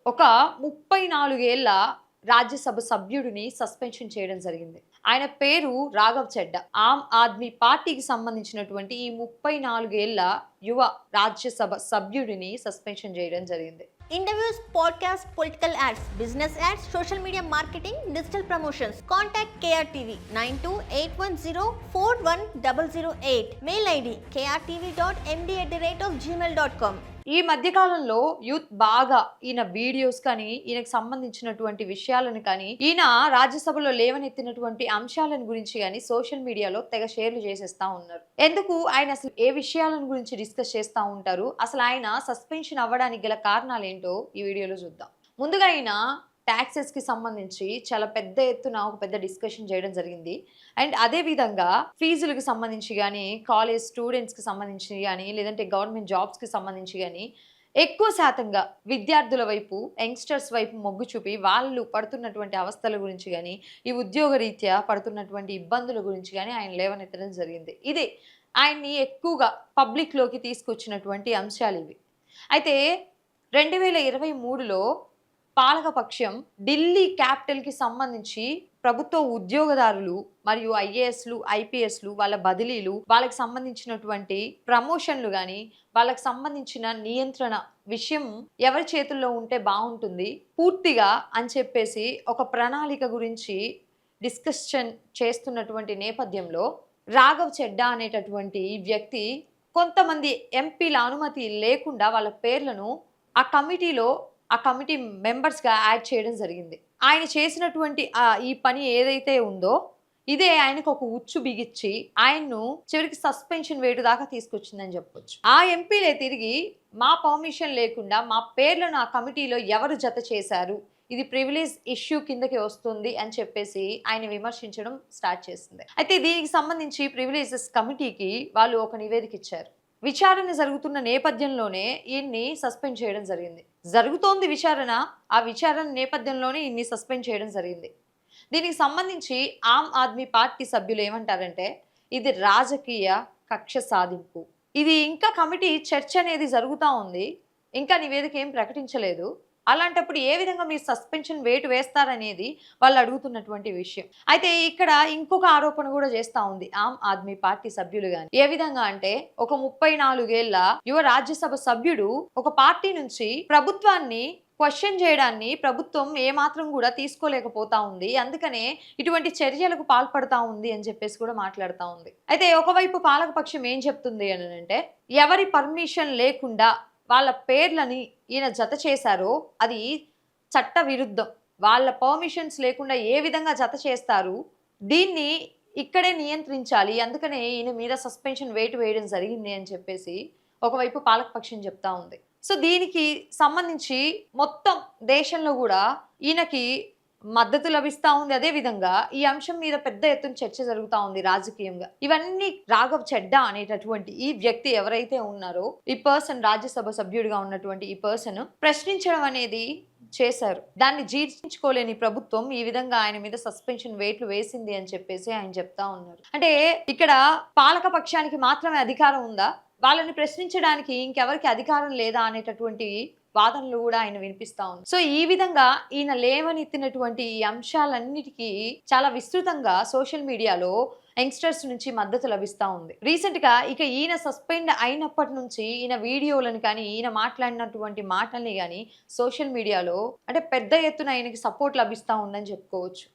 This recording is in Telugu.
ఒక 34 ఏళ్ల రాజ్యసభ సభ్యుడిని సస్పెన్షన్ చేయడం జరిగింది. ఆయన పేరు రాఘవ్ చెడ్డా. ఆమ్ ఆద్మీ పార్టీకి సంబంధించినటువంటి ఈ 34 ఏళ్ల యువ రాజ్యసభ సభ్యుడిని సస్పెన్షన్ చేయడం జరిగింది. Interviews, podcasts, political ads, business ads, social media marketing, digital promotions. Contact KRTV 9281041008. Mail ID krtv.md@gmail.com. ఈ మధ్య కాలంలో యూత్ బాగా ఈయన వీడియోస్ కానీ ఈయనకు సంబంధించినటువంటి విషయాలను కానీ ఈయన రాజ్యసభలో లేవనెత్తినటువంటి అంశాలను గురించి కానీ సోషల్ మీడియాలో తెగ షేర్లు చేసేస్తా ఉన్నారు. ఎందుకు ఆయన అసలు ఏ విషయాలను గురించి డిస్కస్ చేస్తూ ఉంటారు, అసలు ఆయన సస్పెన్షన్ అవ్వడానికి గల కారణాలు ఏంటో ఈ వీడియోలో చూద్దాం. ముందుగా ఆయన ట్యాక్సెస్ కి సంబంధించి చాలా పెద్ద ఎత్తున ఒక పెద్ద డిస్కషన్ చేయడం జరిగింది. అండ్ అదే విధంగా ఫీజులకు సంబంధించి కానీ కాలేజ్ స్టూడెంట్స్కి సంబంధించి కానీ లేదంటే గవర్నమెంట్ జాబ్స్కి సంబంధించి కానీ ఎక్కువ శాతంగా విద్యార్థుల వైపు యంగ్స్టర్స్ వైపు మొగ్గు చూపి వాళ్ళు పడుతున్నటువంటి అవస్థల గురించి కానీ ఈ ఉద్యోగ రీత్యా పడుతున్నటువంటి ఇబ్బందుల గురించి కానీ ఆయన లేవనెత్తడం జరిగింది. ఇదే ఆయన్ని ఎక్కువగా పబ్లిక్లోకి తీసుకొచ్చినటువంటి అంశాలు ఇవి. అయితే 2023లో పాలకపక్షం ఢిల్లీ క్యాపిటల్కి సంబంధించి ప్రభుత్వ ఉద్యోగదారులు మరియు ఐఏఎస్లు ఐపీఎస్లు వాళ్ళ బదిలీలు వాళ్ళకి సంబంధించినటువంటి ప్రమోషన్లు కానీ వాళ్ళకి సంబంధించిన నియంత్రణ విషయం ఎవరి చేతుల్లో ఉంటే బాగుంటుంది పూర్తిగా అని చెప్పేసి ఒక ప్రణాళిక గురించి డిస్కషన్ చేస్తున్నటువంటి నేపథ్యంలో రాఘవ్ చెడ్డా అనేటటువంటి వ్యక్తి కొంతమంది ఎంపీల అనుమతి లేకుండా వాళ్ళ పేర్లను ఆ కమిటీ మెంబర్స్గా యాడ్ చేయడం జరిగింది. ఆయన చేసినటువంటి ఈ పని ఏదైతే ఉందో ఇదే ఆయనకు ఒక ఉచ్చు బిగిచ్చి ఆయన్ను చివరికి సస్పెన్షన్ వేటు దాకా తీసుకొచ్చిందని చెప్పొచ్చు. ఆ ఎంపీలే తిరిగి మా పర్మిషన్ లేకుండా మా పేర్లను ఆ కమిటీలో ఎవరు జత చేశారు, ఇది ప్రివిలేజ్ ఇష్యూ కిందకి వస్తుంది అని చెప్పేసి ఆయన విమర్శించడం స్టార్ట్ చేసింది. అయితే దీనికి సంబంధించి ప్రివిలేజెస్ కమిటీకి వాళ్ళు ఒక నివేదిక ఇచ్చారు. విచారణ జరుగుతున్న నేపథ్యంలోనే ఈయన్ని సస్పెండ్ చేయడం జరిగింది. జరుగుతోంది విచారణ, ఆ విచారణ నేపథ్యంలోనే ఈయన్ని సస్పెండ్ చేయడం జరిగింది. దీనికి సంబంధించి ఆమ్ ఆద్మీ పార్టీ సభ్యులు ఏమంటారంటే ఇది రాజకీయ కక్ష సాధింపు. ఇది ఇంకా కమిటీ చర్చ అనేది జరుగుతూ ఉంది, ఇంకా నివేదిక ఏం ప్రకటించలేదు. అలాంటప్పుడు ఏ విధంగా మీరు సస్పెన్షన్ వేటు వేస్తారనేది వాళ్ళు అడుగుతున్నటువంటి విషయం. అయితే ఇక్కడ ఇంకొక ఆరోపణ కూడా చేస్తూ ఉంది ఆమ్ ఆద్మీ పార్టీ సభ్యులు కానీ. ఏ విధంగా అంటే ఒక 34 ఏళ్ల యువ రాజ్యసభ సభ్యుడు ఒక పార్టీ నుంచి ప్రభుత్వాన్ని క్వశ్చన్ చేయడాన్ని ప్రభుత్వం ఏమాత్రం కూడా తీసుకోలేకపోతా ఉంది, అందుకనే ఇటువంటి చర్యలకు పాల్పడతా ఉంది అని చెప్పేసి కూడా మాట్లాడుతూ ఉంది. అయితే ఒకవైపు పాలకపక్షం ఏం చెప్తుంది అని అంటే ఎవరి పర్మిషన్ లేకుండా వాళ్ళ పేర్లని ఈయన జత చేశారో అది చట్ట విరుద్ధం, వాళ్ళ పర్మిషన్స్ లేకుండా ఏ విధంగా జత చేస్తారు, దీన్ని ఇక్కడే నియంత్రించాలి, అందుకనే ఈయన మీద సస్పెన్షన్ వేటు వేయడం జరిగింది అని చెప్పేసి ఒకవైపు పాలకపక్షం చెప్తా ఉంది. సో దీనికి సంబంధించి మొత్తం దేశంలో కూడా ఈయనకి మద్దతు లభిస్తా ఉంది. అదే విధంగా ఈ అంశం మీద పెద్ద ఎత్తున చర్చ జరుగుతా ఉంది రాజకీయంగా. ఇవన్నీ రాఘవ్ చెడ్డా అనేటటువంటి ఈ వ్యక్తి ఎవరైతే ఉన్నారో ఈ పర్సన్ రాజ్యసభ సభ్యుడిగా ఉన్నటువంటి ఈ పర్సన్ ప్రశ్నించడం అనేది చేశారు. దాన్ని జీర్ణించుకోలేని ప్రభుత్వం ఈ విధంగా ఆయన మీద సస్పెన్షన్ వేట్లు వేసింది అని చెప్పేసి ఆయన చెప్తా ఉన్నారు. అంటే ఇక్కడ పాలక పక్షానికి మాత్రమే అధికారం ఉందా, వాళ్ళని ప్రశ్నించడానికి ఇంకెవరికి అధికారం లేదా అనేటటువంటి వాదనలు కూడా ఆయన వినిపిస్తా ఉంది. సో ఈ విధంగా ఈయన లేవనెత్తినటువంటి ఈ అంశాలన్నిటికీ చాలా విస్తృతంగా సోషల్ మీడియాలో యంగ్స్టర్స్ నుంచి మద్దతు లభిస్తూ ఉంది. రీసెంట్ గా ఇక ఈయన సస్పెండ్ అయినప్పటి నుంచి ఈయన వీడియోలను కానీ ఈయన మాట్లాడినటువంటి మాటల్ని కానీ సోషల్ మీడియాలో అంటే పెద్ద ఎత్తున ఆయనకి సపోర్ట్ లభిస్తూ ఉందని చెప్పుకోవచ్చు.